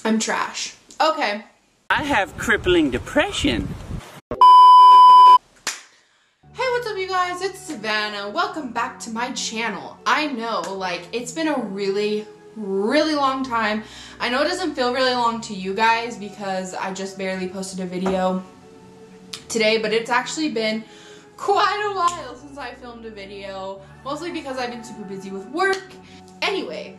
I'm trash. Okay. I have crippling depression. Hey, what's up you guys? It's Savannah. Welcome back to my channel. I know, like, it's been a really long time. I know it doesn't feel really long to you guys because I just barely posted a video today, but it's actually been quite a while since I filmed a video, mostly because I've been super busy with work. Anyway,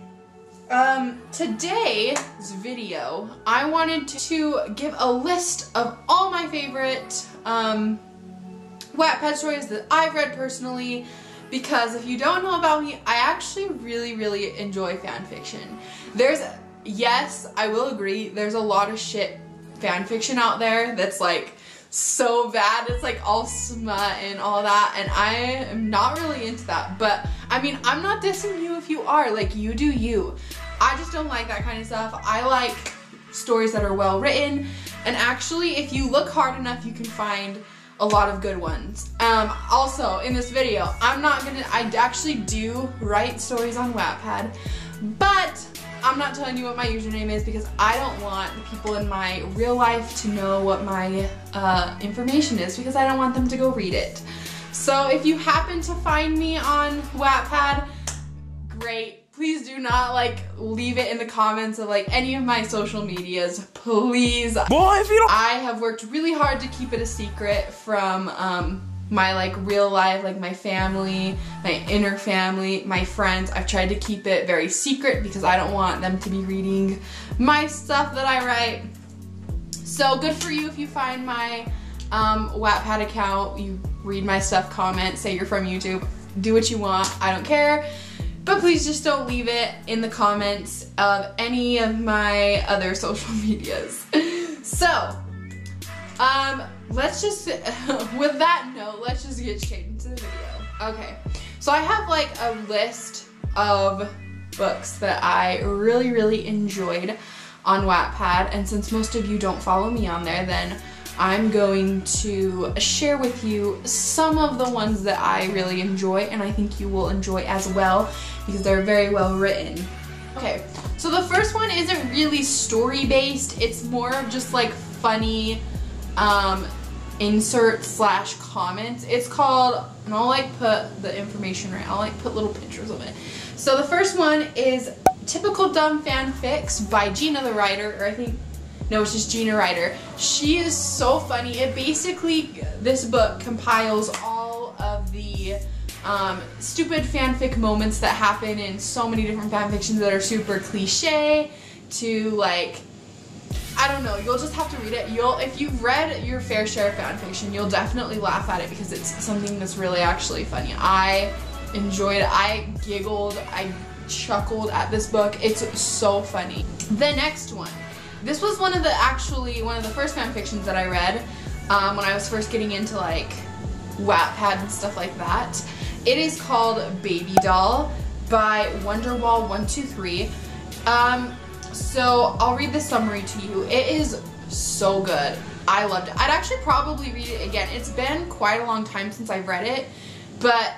today's video, I wanted to give a list of all my favorite Wattpad stories that I've read personally, because if you don't know about me, I actually really enjoy fan fiction. Yes, I will agree, there's a lot of shit fan fiction out there that's like so bad, it's like all smut and all that, and I am not really into that. But I mean, I'm not dissing you if you are, like, you do you. I just don't like that kind of stuff. I like stories that are well written, and actually if you look hard enough you can find a lot of good ones. Also in this video, I actually do write stories on Wattpad, but I'm not telling you what my username is because I don't want the people in my real life to know what my information is, because I don't want them to go read it. So if you happen to find me on Wattpad, great. Please do not like leave it in the comments of like any of my social medias, please. Boy, if you don't— I have worked really hard to keep it a secret from my like real life, like my family, my inner family, my friends. I've tried to keep it very secret because I don't want them to be reading my stuff that I write. So good for you if you find my Wattpad account, you read my stuff, comment, say you're from YouTube, do what you want, I don't care. But please just don't leave it in the comments of any of my other social medias. So, let's just, with that note, let's just get straight into the video. Okay, so I have like a list of books that I really enjoyed on Wattpad, and since most of you don't follow me on there, then I'm going to share with you some of the ones that I really enjoy, and I think you will enjoy as well because they're very well written. Okay, so the first one isn't really story based, it's more of just like funny inserts slash comments. It's called, and I'll like put the information right, I'll like put little pictures of it. So the first one is Typical Dumb Fanfics by Gina the Writer, or I think, no, it's just Gina Writer. She is so funny. It basically, this book compiles all of the stupid fanfic moments that happen in so many different fanfictions that are super cliche to like, I don't know, you'll just have to read it. If you've read your fair share of fanfiction, you'll definitely laugh at it because it's something that's really actually funny. I enjoyed it, I giggled, I chuckled at this book. It's so funny. The next one. This was one of the first fanfictions that I read when I was first getting into like Wattpad and stuff like that. It is called Baby Doll by Wonderwall123. So I'll read the summary to you. It is so good. I loved it. I'd actually probably read it again. It's been quite a long time since I've read it, but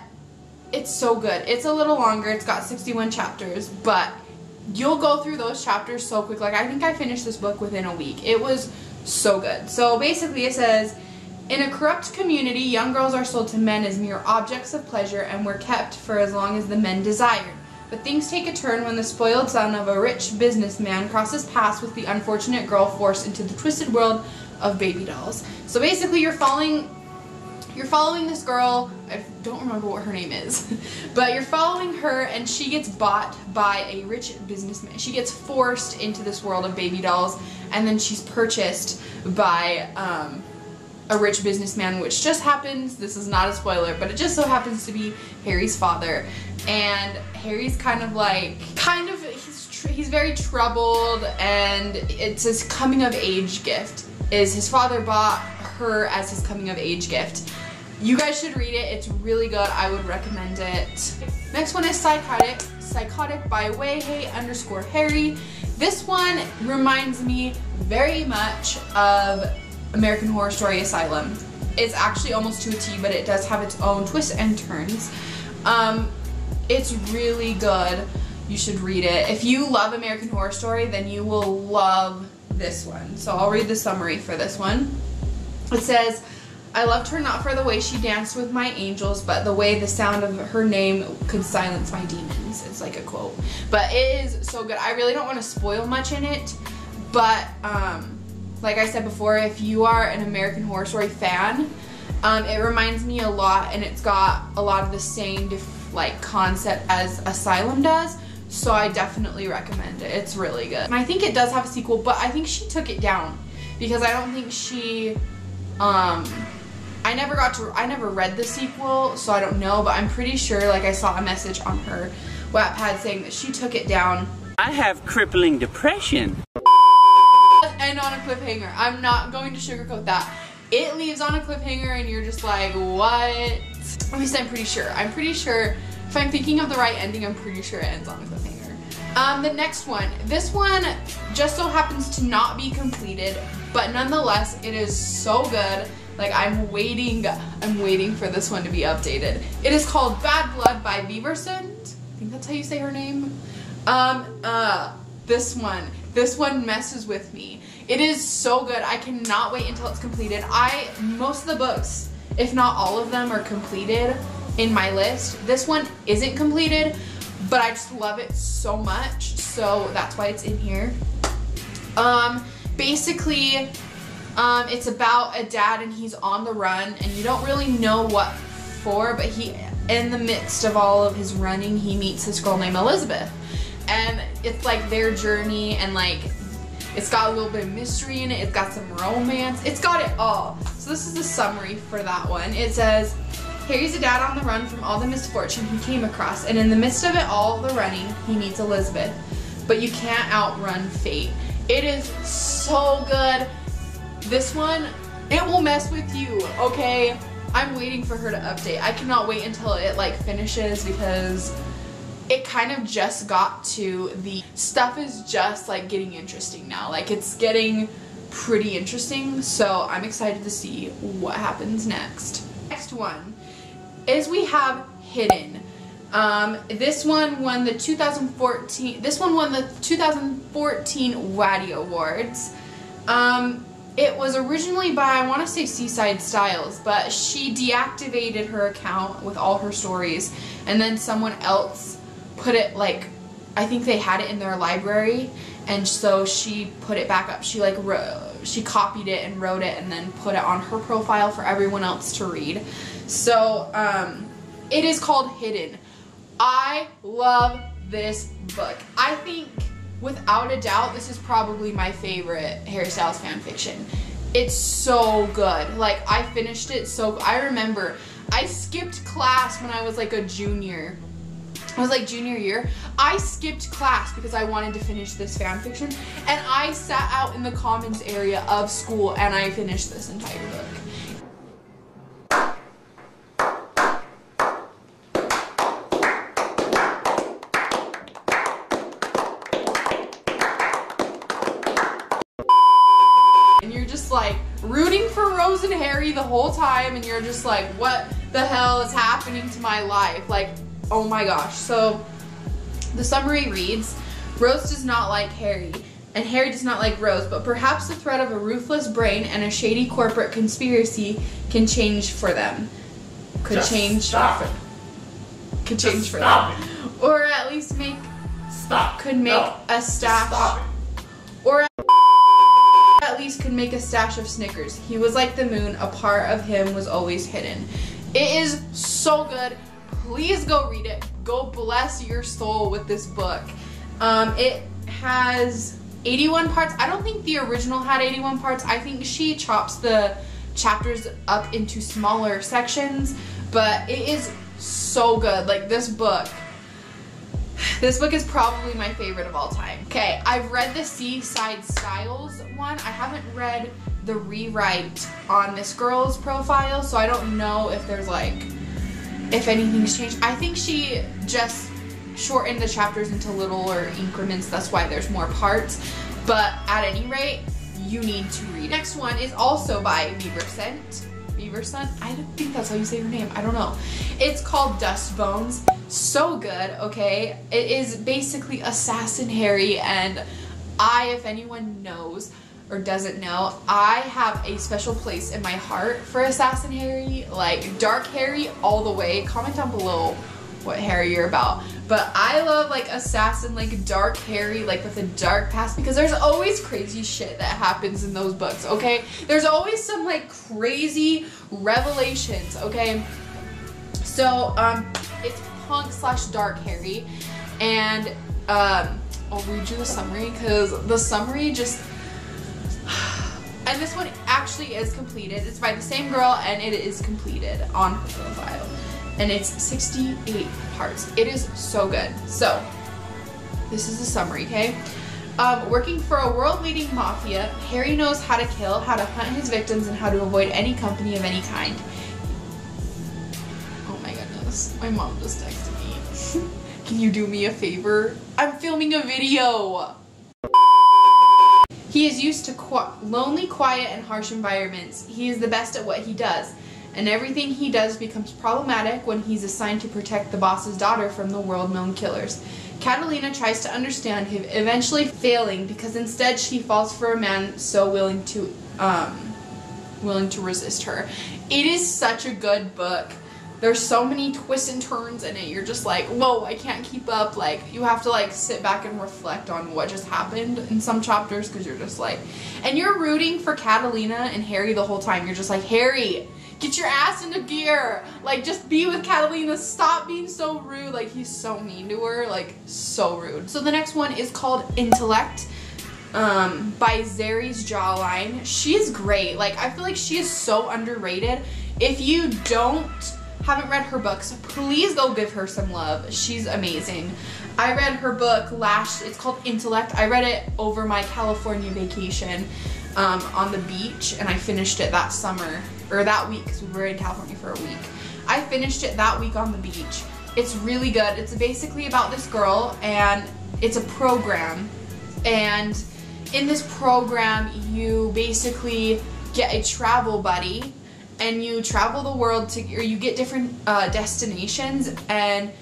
it's so good. It's a little longer. It's got 61 chapters, but you'll go through those chapters so quick. Like, I think I finished this book within a week. It was so good. So basically it says, in a corrupt community, young girls are sold to men as mere objects of pleasure and were kept for as long as the men desired. But things take a turn when the spoiled son of a rich businessman crosses paths with the unfortunate girl forced into the twisted world of baby dolls. So basically you're following this girl, I don't remember what her name is, but you're following her and she gets bought by a rich businessman. She gets forced into this world of baby dolls, and then she's purchased by a rich businessman, which just happens, this is not a spoiler, but it just so happens to be Harry's father. And Harry's he's very troubled, and it's his coming of age gift. His father bought her as his coming of age gift. You guys should read it. It's really good. I would recommend it. Next one is Psychotic by Weihe_Harry. This one reminds me very much of American Horror Story Asylum. It's actually almost to a T, but it does have its own twists and turns. It's really good. you should read it. If you love American Horror Story, then you will love this one. So I'll read the summary for this one. It says, I loved her not for the way she danced with my angels, but the way the sound of her name could silence my demons. It's like a quote. But it is so good. I really don't want to spoil much in it, but like I said before, if you are an American Horror Story fan, it reminds me a lot, and it's got a lot of the same like concept as Asylum does. So I definitely recommend it. It's really good. And I think it does have a sequel, but I think she took it down because I don't think she I never read the sequel, so I don't know, but I'm pretty sure, like, I saw a message on her Wattpad saying that she took it down. I have crippling depression. Let's end on a cliffhanger. I'm not going to sugarcoat that. It leaves on a cliffhanger and you're just like, what? At least I'm pretty sure. I'm pretty sure, if I'm thinking of the right ending, I'm pretty sure it ends on a cliffhanger. The next one. This one just so happens to not be completed, but nonetheless, it is so good. Like, I'm waiting for this one to be updated. It is called Bad Blood by Beaverson. I think that's how you say her name. This one messes with me. It is so good. I cannot wait until it's completed. Most of the books, if not all of them, are completed in my list. This one isn't completed, but I just love it so much, so that's why it's in here. Basically, it's about a dad and he's on the run, and you don't really know what for, but in the midst of all of his running, he meets this girl named Elizabeth. And it's like their journey, and like, it's got a little bit of mystery in it, it's got some romance, it's got it all. So this is the summary for that one. It says, Harry's a dad on the run from all the misfortune he came across, and in the midst of it all, the running, he meets Elizabeth. But you can't outrun fate. It is so good. This one, it will mess with you, okay? I'm waiting for her to update. I cannot wait until it like finishes, because it kind of just got to the stuff is just like getting interesting now. Like, it's getting pretty interesting, so I'm excited to see what happens next. Next one is we have Hidden. This one won the 2014 Waddy Awards. It was originally by, I want to say, Seaside Styles, but she deactivated her account with all her stories, and then someone else put it, like, I think they had it in their library, and so she put it back up. She like she copied it and wrote it and then put it on her profile for everyone else to read. So it is called Hidden. I love this book. I think, without a doubt, this is probably my favorite Harry Styles fan fiction. It's so good. Like, I finished it so, I remember I skipped class when I was like a junior. I was like junior year. I skipped class because I wanted to finish this fan fiction, and I sat out in the commons area of school and I finished this entire book. Like rooting for Rose and Harry the whole time, and you're just like, what the hell is happening to my life? Like, oh my gosh. So the summary reads, Rose does not like Harry, and Harry does not like Rose, but perhaps the threat of a ruthless brain and a shady corporate conspiracy can change for them. Or at least make a stash. Or at least could make a stash of Snickers. He was like the moon, a part of him was always hidden. It is so good. Please go read it. Go bless your soul with this book. It has 81 parts. I don't think the original had 81 parts. I think she chops the chapters up into smaller sections, but it is so good. Like, this book is probably my favorite of all time. Okay, I've read the Seaside Styles one. I haven't read the rewrite on this girl's profile, so I don't know if there's like, if anything's changed. I think she just shortened the chapters into littler increments, that's why there's more parts. But at any rate, you need to read it. Next one is also by Beaverson? I don't think that's how you say her name. I don't know. It's called Dust Bones. So good, okay? It is basically Assassin Harry, and if anyone knows or doesn't know, I have a special place in my heart for Assassin Harry, like dark Harry all the way. Comment down below what Harry you're about. But I love like assassin, like dark Harry, like with a dark past, because there's always crazy shit that happens in those books, okay? There's always some like crazy revelations, okay? So it's punk / dark Harry, and I'll read you the summary because the summary just and this one actually is completed. It's by the same girl and it is completed on her profile. And it's 68 parts. It is so good. So, this is the summary, okay? Working for a world-leading mafia, Harry knows how to kill, how to hunt his victims, and how to avoid any company of any kind. Oh my goodness. My mom just texted me. Can you do me a favor? I'm filming a video! He is used to lonely, quiet, and harsh environments. He is the best at what he does, and everything he does becomes problematic when he's assigned to protect the boss's daughter from the world-known killers. Catalina tries to understand him, eventually failing because instead she falls for a man so willing to resist her. It is such a good book. There's so many twists and turns in it. You're just like, whoa, I can't keep up. Like, you have to like sit back and reflect on what just happened in some chapters, because you're just like, and you're rooting for Catalina and Harry the whole time. You're just like, Harry, get your ass into gear. Like, just be with Catalina. Stop being so rude. Like, he's so mean to her. Like, so rude. So the next one is called Intellect by Zeri's Jawline. She's great. Like, I feel like she is so underrated. If you haven't read her books, please go give her some love. She's amazing. I read her book it's called Intellect. I read it over my California vacation on the beach, and I finished it that summer, or that week, because we were in California for a week. I finished it that week on the beach. It's really good. It's basically about this girl, and it's a program, and in this program you basically get a travel buddy, and you travel the world or you get different destinations, and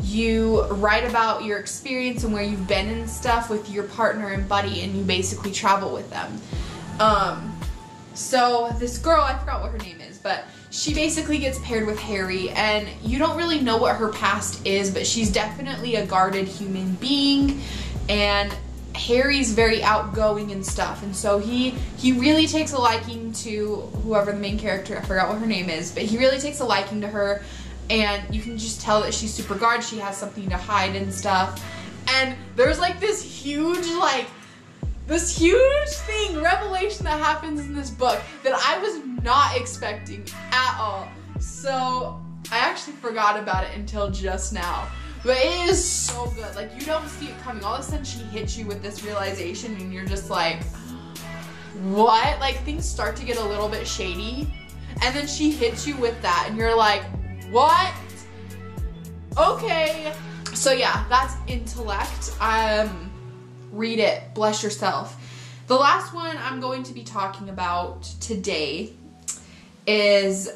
you write about your experience and where you've been and stuff with your partner and buddy, and you basically travel with them. So this girl, I forgot what her name is, but she basically gets paired with Harry, and you don't really know what her past is, but she's definitely a guarded human being, and Harry's very outgoing and stuff, and so he really takes a liking to whoever the main character, I forgot what her name is, but he really takes a liking to her, and you can just tell that she's super guarded, she has something to hide and stuff. And there's like this huge revelation that happens in this book that I was not expecting at all. So I actually forgot about it until just now. But it is so good. Like, you don't see it coming. All of a sudden she hits you with this realization, and you're just like, what? Like, things start to get a little bit shady, and then she hits you with that, and you're like, what? Okay. So yeah, that's Intellect. Read it. Bless yourself. The last one I'm going to be talking about today is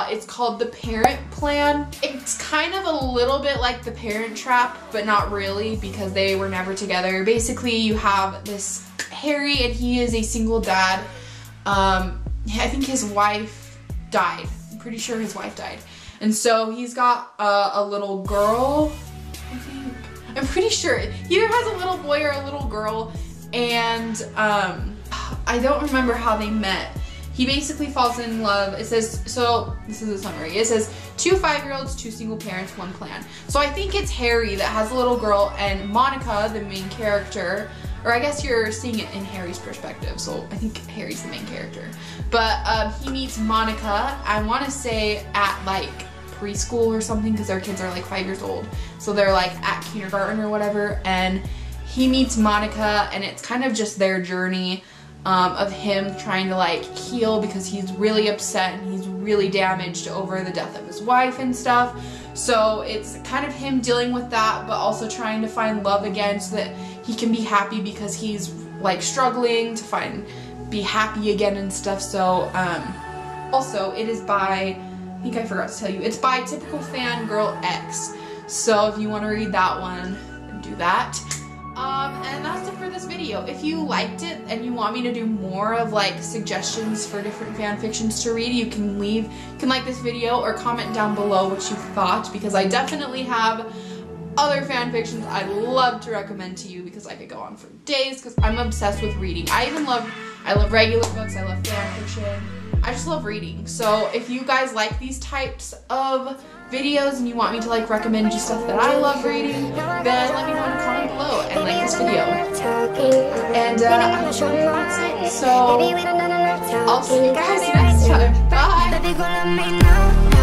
it's called The Parent Plan. It's kind of a little bit like The Parent Trap, but not really, because they were never together. Basically, you have this Harry, and he is a single dad. I think his wife died. I'm pretty sure his wife died. And so he's got a little girl, I think. I'm pretty sure. He either has a little boy or a little girl, and I don't remember how they met. He basically falls in love. It says, so this is a summary. It says, 2 5-year-olds, 2 single parents, 1 plan. So I think it's Harry that has a little girl, and Monica, the main character, or I guess you're seeing it in Harry's perspective, so I think Harry's the main character. But he meets Monica, I want to say at like preschool or something, because their kids are like 5 years old. So they're like at kindergarten or whatever, and he meets Monica, and it's kind of just their journey of him trying to like heal, because he's really upset and he's really damaged over the death of his wife and stuff. So it's kind of him dealing with that, but also trying to find love again so that he can be happy, because he's like struggling to be happy again and stuff. So also it is by, I think I forgot to tell you, it's by Typical Fangirl X. So if you want to read that one, do that. And that's it for this video. If you liked it and you want me to do more of like suggestions for different fan fictions to read, you can like this video or comment down below what you thought, because I definitely have other fan fictions I'd love to recommend to you, because I could go on for days because I'm obsessed with reading. I love regular books, I love fan fiction. I just love reading. So if you guys like these types of videos and you want me to like recommend you stuff that I love reading, then let me know in a comment below and like this video. And I'm sure you want to. So I'll see you guys next time. Bye!